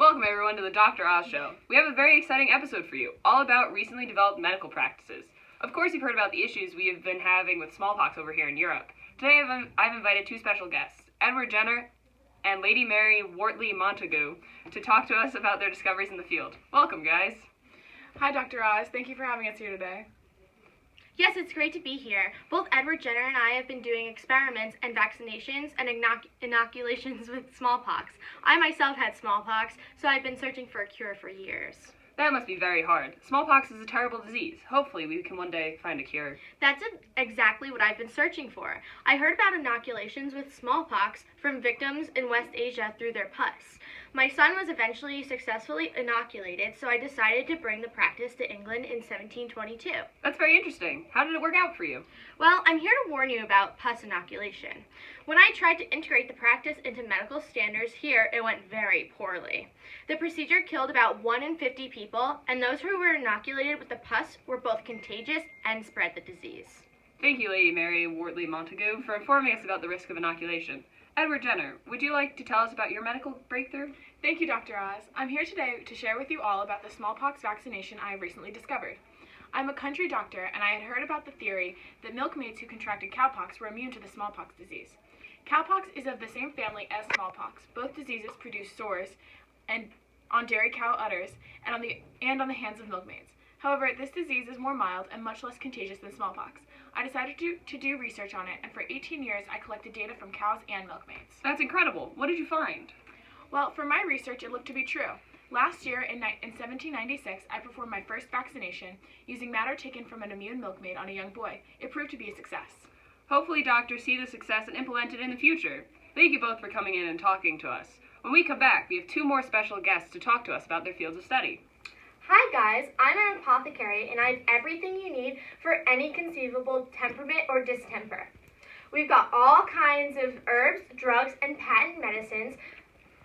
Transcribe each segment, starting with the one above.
Welcome everyone to the Dr. Oz Show. We have a very exciting episode for you, all about recently developed medical practices. Of course you've heard about the issues we have been having with smallpox over here in Europe. Today I've invited two special guests, Edward Jenner and Lady Mary Wortley Montagu, to talk to us about their discoveries in the field. Welcome, guys. Hi, Dr. Oz. Thank you for having us here today. Yes, it's great to be here. Both Edward Jenner and I have been doing experiments and vaccinations and inoculations with smallpox. I myself had smallpox, so I've been searching for a cure for years. That must be very hard. Smallpox is a terrible disease. Hopefully we can one day find a cure. That's exactly what I've been searching for. I heard about inoculations with smallpox from victims in West Asia through their pus. My son was eventually successfully inoculated, so I decided to bring the practice to England in 1722. That's very interesting. How did it work out for you? Well, I'm here to warn you about pus inoculation. When I tried to integrate the practice into medical standards here, it went very poorly. The procedure killed about 1 in 50 people, and those who were inoculated with the pus were both contagious and spread the disease. Thank you, Lady Mary Wortley Montagu, for informing us about the risk of inoculation. Edward Jenner, would you like to tell us about your medical breakthrough? Thank you, Dr. Oz. I'm here today to share with you all about the smallpox vaccination I have recently discovered. I'm a country doctor, and I had heard about the theory that milkmaids who contracted cowpox were immune to the smallpox disease. Cowpox is of the same family as smallpox. Both diseases produce sores and on dairy cow udders and on the hands of milkmaids. However, this disease is more mild and much less contagious than smallpox. I decided to do research on it, and for 18 years I collected data from cows and milkmaids. That's incredible. What did you find? Well, for my research, it looked to be true. Last year, in 1796, I performed my first vaccination using matter taken from an immune milkmaid on a young boy. It proved to be a success. Hopefully doctors see the success and implement it in the future. Thank you both for coming in and talking to us. When we come back, we have two more special guests to talk to us about their fields of study. Hi guys, I'm an apothecary and I have everything you need for any conceivable temperament or distemper. We've got all kinds of herbs, drugs, and patent medicines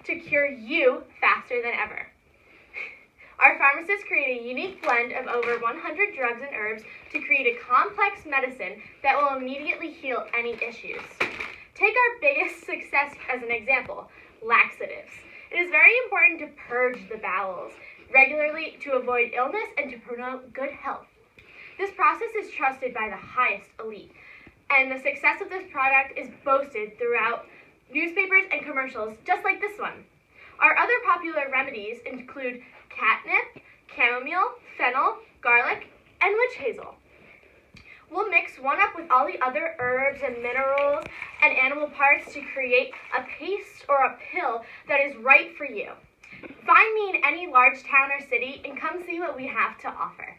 to cure you faster than ever. Our pharmacists create a unique blend of over 100 drugs and herbs to create a complex medicine that will immediately heal any issues. Take our biggest success as an example, laxatives. It is very important to purge the bowels regularly to avoid illness and to promote good health. This process is trusted by the highest elite, and the success of this product is boasted throughout newspapers and commercials, just like this one. Our other popular remedies include catnip, chamomile, fennel, garlic, and witch hazel. We'll mix one up with all the other herbs and minerals and animal parts to create a paste or a pill that is right for you. Find me in any large town or city and come see what we have to offer.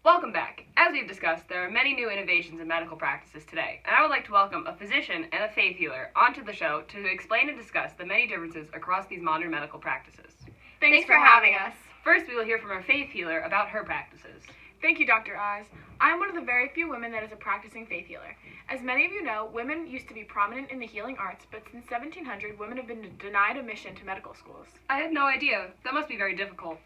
Welcome back. As we've discussed, there are many new innovations in medical practices today, and I would like to welcome a physician and a faith healer onto the show to explain and discuss the many differences across these modern medical practices. Thanks for having us. First, we will hear from our faith healer about her practices. Thank you, Dr. Oz. I'm one of the very few women that is a practicing faith healer. As many of you know, women used to be prominent in the healing arts, but since 1700, women have been denied admission to medical schools. I had no idea. That must be very difficult.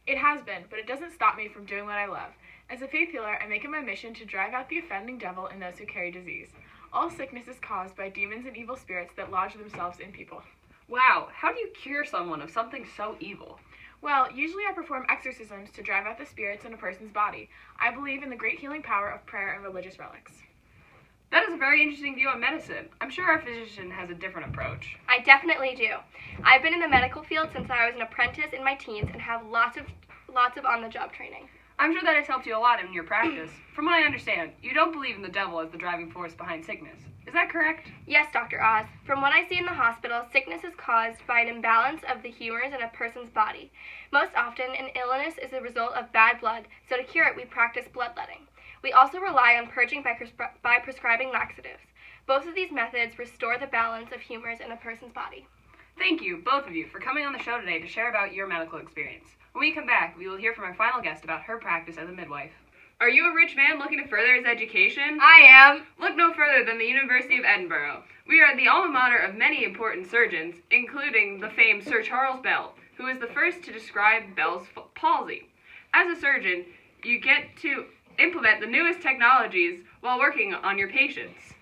It has been, but it doesn't stop me from doing what I love. As a faith healer, I make it my mission to drive out the offending devil and those who carry disease. All sickness is caused by demons and evil spirits that lodge themselves in people. Wow, how do you cure someone of something so evil? Well, usually I perform exorcisms to drive out the spirits in a person's body. I believe in the great healing power of prayer and religious relics. That is a very interesting view on medicine. I'm sure our physician has a different approach. I definitely do. I've been in the medical field since I was an apprentice in my teens and have lots of on-the-job training. I'm sure that has helped you a lot in your practice. From what I understand, you don't believe in the devil as the driving force behind sickness. Is that correct? Yes, Dr. Oz. From what I see in the hospital, sickness is caused by an imbalance of the humors in a person's body. Most often, an illness is a result of bad blood, so to cure it, we practice bloodletting. We also rely on purging by prescribing laxatives. Both of these methods restore the balance of humors in a person's body. Thank you, both of you, for coming on the show today to share about your medical experience. When we come back, we will hear from our final guest about her practice as a midwife. Are you a rich man looking to further his education? I am. Look no further than the University of Edinburgh. We are the alma mater of many important surgeons, including the famed Sir Charles Bell, who is the first to describe Bell's palsy. As a surgeon, you get to implement the newest technologies while working on your patients.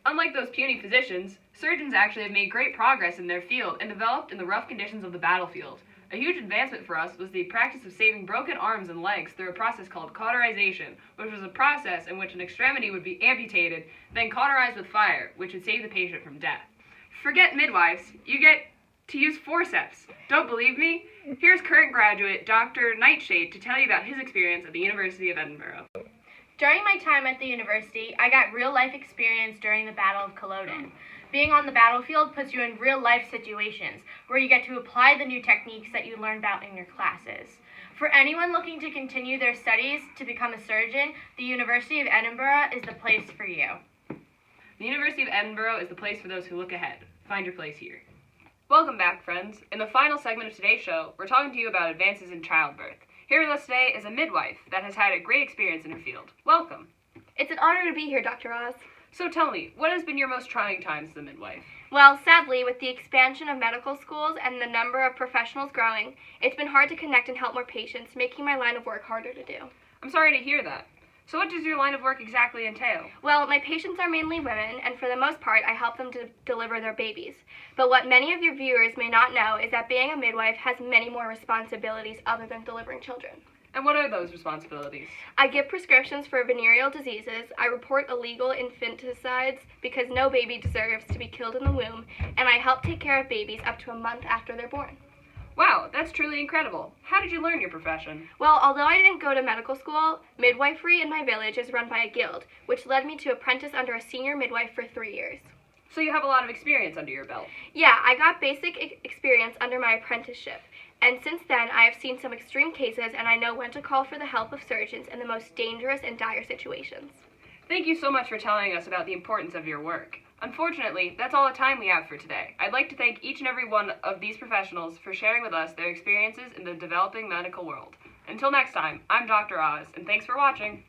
Unlike those puny physicians, Surgeons actually have made great progress in their field and developed in the rough conditions of the battlefield. A huge advancement for us was the practice of saving broken arms and legs through a process called cauterization, which was a process in which an extremity would be amputated, then cauterized with fire, which would save the patient from death. Forget midwives, you get to use forceps. Don't believe me? Here's current graduate Dr. Nightshade to tell you about his experience at the University of Edinburgh. During my time at the university, I got real-life experience during the Battle of Culloden. Being on the battlefield puts you in real-life situations where you get to apply the new techniques that you learned about in your classes. For anyone looking to continue their studies to become a surgeon, the University of Edinburgh is the place for you. The University of Edinburgh is the place for those who look ahead. Find your place here. Welcome back, friends. In the final segment of today's show, we're talking to you about advances in childbirth. Here with us today is a midwife that has had a great experience in her field. Welcome. It's an honor to be here, Dr. Oz. So tell me, what has been your most trying time as a midwife? Well, sadly, with the expansion of medical schools and the number of professionals growing, it's been hard to connect and help more patients, making my line of work harder to do. I'm sorry to hear that. So what does your line of work exactly entail? Well, my patients are mainly women, and for the most part, I help them to deliver their babies. But what many of your viewers may not know is that being a midwife has many more responsibilities other than delivering children. And what are those responsibilities? I give prescriptions for venereal diseases, I report illegal infanticides because no baby deserves to be killed in the womb, and I help take care of babies up to a month after they're born. Wow, that's truly incredible. How did you learn your profession? Well, although I didn't go to medical school, midwifery in my village is run by a guild, which led me to apprentice under a senior midwife for 3 years. So you have a lot of experience under your belt. Yeah, I got basic experience under my apprenticeship. And since then, I have seen some extreme cases, and I know when to call for the help of surgeons in the most dangerous and dire situations. Thank you so much for telling us about the importance of your work. Unfortunately, that's all the time we have for today. I'd like to thank each and every one of these professionals for sharing with us their experiences in the developing medical world. Until next time, I'm Dr. Oz, and thanks for watching.